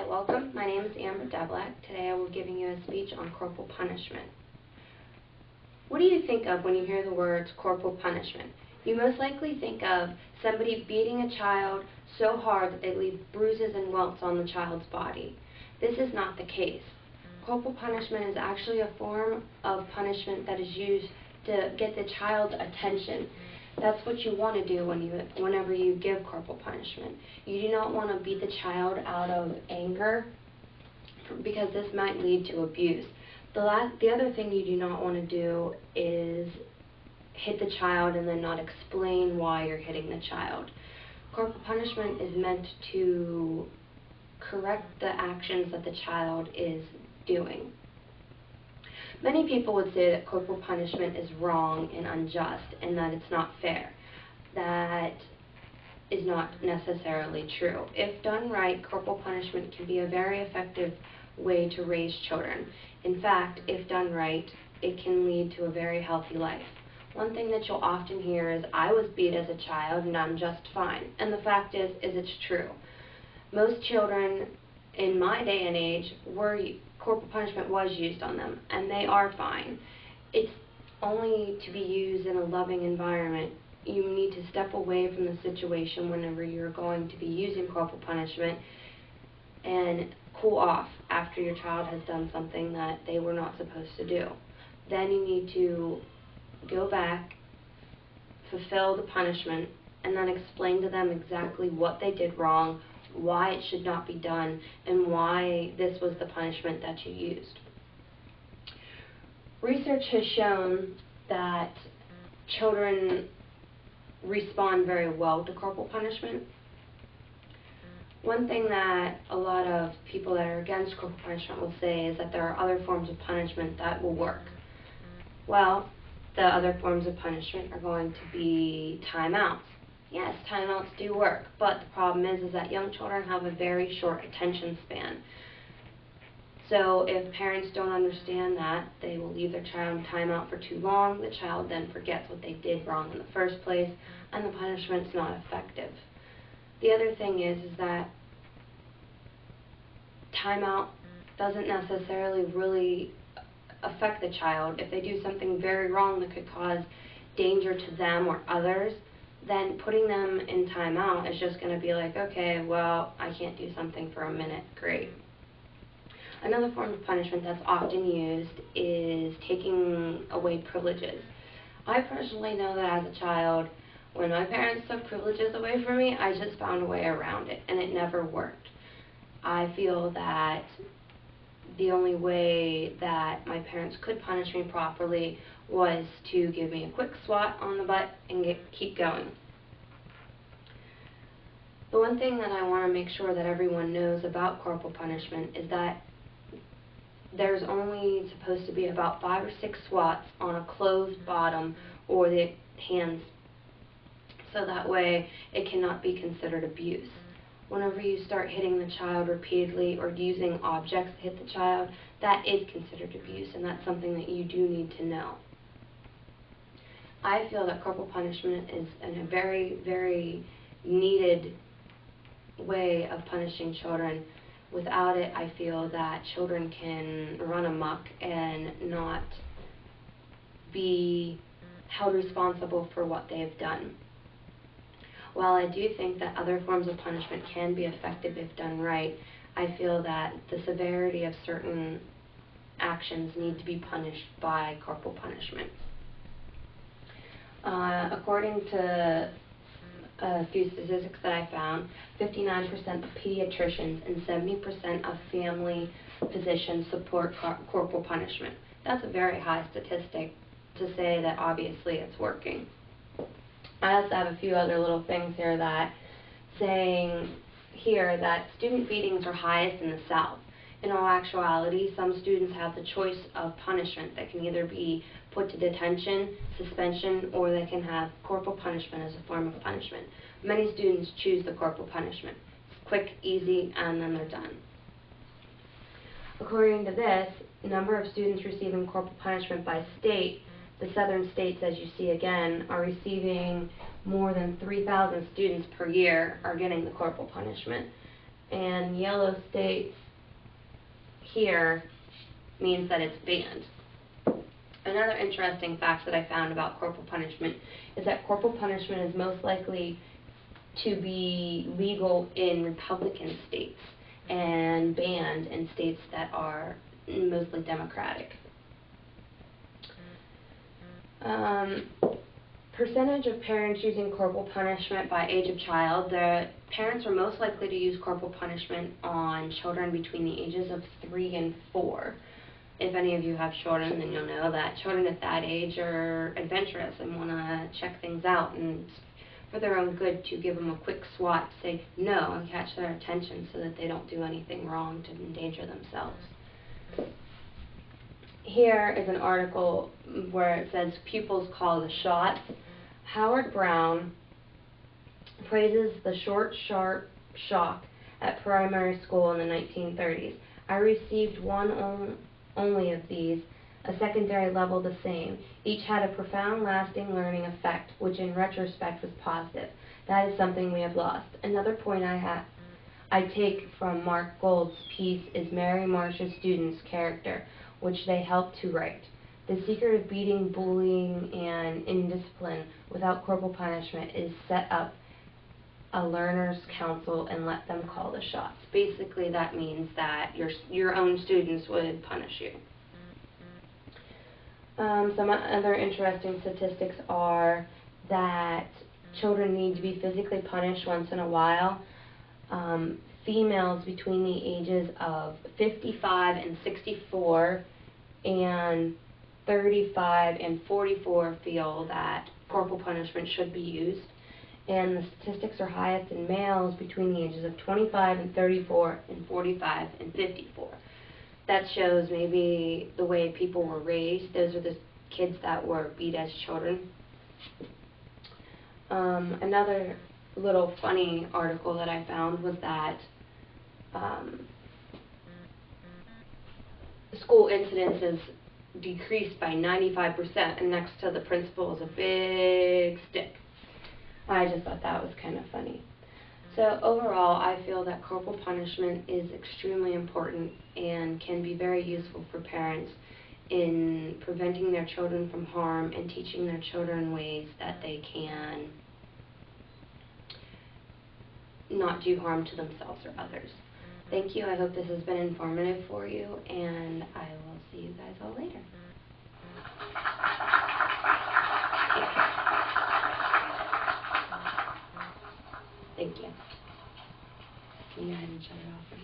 welcome. My name is Debelak. Today I will be giving you a speech on corporal punishment. What do you think of when you hear the words corporal punishment? You most likely think of somebody beating a child so hard that they leave bruises and welts on the child's body. This is not the case. Corporal punishment is actually a form of punishment that is used to get the child's attention. That's what you want to do whenever you give corporal punishment. You do not want to beat the child out of anger because this might lead to abuse. The other thing you do not want to do is hit the child and then not explain why you're hitting the child. Corporal punishment is meant to correct the actions that the child is doing. Many people would say that corporal punishment is wrong and unjust and that it's not fair. That is not necessarily true. If done right, corporal punishment can be a very effective way to raise children. In fact, if done right, it can lead to a very healthy life. One thing that you'll often hear is, "I was beat as a child and I'm just fine." And the fact is it's true. Most children in my day and age corporal punishment was used on them, and they are fine. It's only to be used in a loving environment. You need to step away from the situation whenever you're going to be using corporal punishment and cool off after your child has done something that they were not supposed to do. Then you need to go back, fulfill the punishment, and then explain to them exactly what they did wrong, why it should not be done, and why this was the punishment that you used. Research has shown that children respond very well to corporal punishment. One thing that a lot of people that are against corporal punishment will say is that there are other forms of punishment that will work. Well, the other forms of punishment are going to be timeouts. Yes, timeouts do work, but the problem is that young children have a very short attention span. So if parents don't understand that, they will leave their child in timeout for too long. The child then forgets what they did wrong in the first place, and the punishment's not effective. The other thing is that timeout doesn't necessarily really affect the child. If they do something very wrong that could cause danger to them or others, then putting them in timeout is just going to be like, okay, well, I can't do something for a minute, great. Another form of punishment that's often used is taking away privileges. I personally know that as a child, when my parents took privileges away from me, I just found a way around it, and it never worked. I feel that the only way that my parents could punish me properly was to give me a quick swat on the butt and keep going. The one thing that I want to make sure that everyone knows about corporal punishment is that there's only supposed to be about 5 or 6 swats on a closed bottom or the hands, so that way it cannot be considered abuse. Whenever you start hitting the child repeatedly or using objects to hit the child, that is considered abuse, and that's something that you do need to know. I feel that corporal punishment is a very, very needed way of punishing children. Without it, I feel that children can run amok and not be held responsible for what they have done. While I do think that other forms of punishment can be effective if done right, I feel that the severity of certain actions need to be punished by corporal punishment. According to a few statistics that I found, 59% of pediatricians and 70% of family physicians support corporal punishment. That's a very high statistic to say that obviously it's working. I also have a few other little things here that saying here that student beatings are highest in the South. In all actuality, some students have the choice of punishment that can either be put to detention, suspension, or they can have corporal punishment as a form of punishment. Many students choose the corporal punishment. It's quick, easy, and then they're done. According to this, the number of students receiving corporal punishment by state, the southern states, as you see again, are receiving more than 3,000 students per year are getting the corporal punishment. and yellow states here means that it's banned. Another interesting fact that I found about corporal punishment is that corporal punishment is most likely to be legal in Republican states and banned in states that are mostly Democratic. Percentage of parents using corporal punishment by age of child. The parents are most likely to use corporal punishment on children between the ages of 3 and 4. If any of you have children, then you'll know that children at that age are adventurous and want to check things out, and for their own good to give them a quick swat, say no, and catch their attention so that they don't do anything wrong to endanger themselves. Here is an article where it says pupils call the shots. Howard Brown praises the short, sharp shock at primary school in the 1930s. I received one only of these, a secondary level the same. Each had a profound, lasting learning effect, which in retrospect was positive. That is something we have lost. Another point I take from Mark Gold's piece is Mary Marsh's students' character, which they helped to write. The secret of beating bullying and indiscipline without corporal punishment is set up a learner's council and let them call the shots. Basically, that means that your own students would punish you. Some other interesting statistics are that children need to be physically punished once in a while. Females between the ages of 55 and 64 and 35 and 44 feel that corporal punishment should be used. And the statistics are highest in males between the ages of 25 and 34 and 45 and 54. That shows maybe the way people were raised. Those are the kids that were beat as children. Another little funny article that I found was that school incidences decreased by 95%, and next to the principal is a big stick. I just thought that was kind of funny. So overall, I feel that corporal punishment is extremely important and can be very useful for parents in preventing their children from harm and teaching their children ways that they can not do harm to themselves or others. Thank you. I hope this has been informative for you, and I will see you guys all later. Thank you. Can you go ahead and shut it off for me?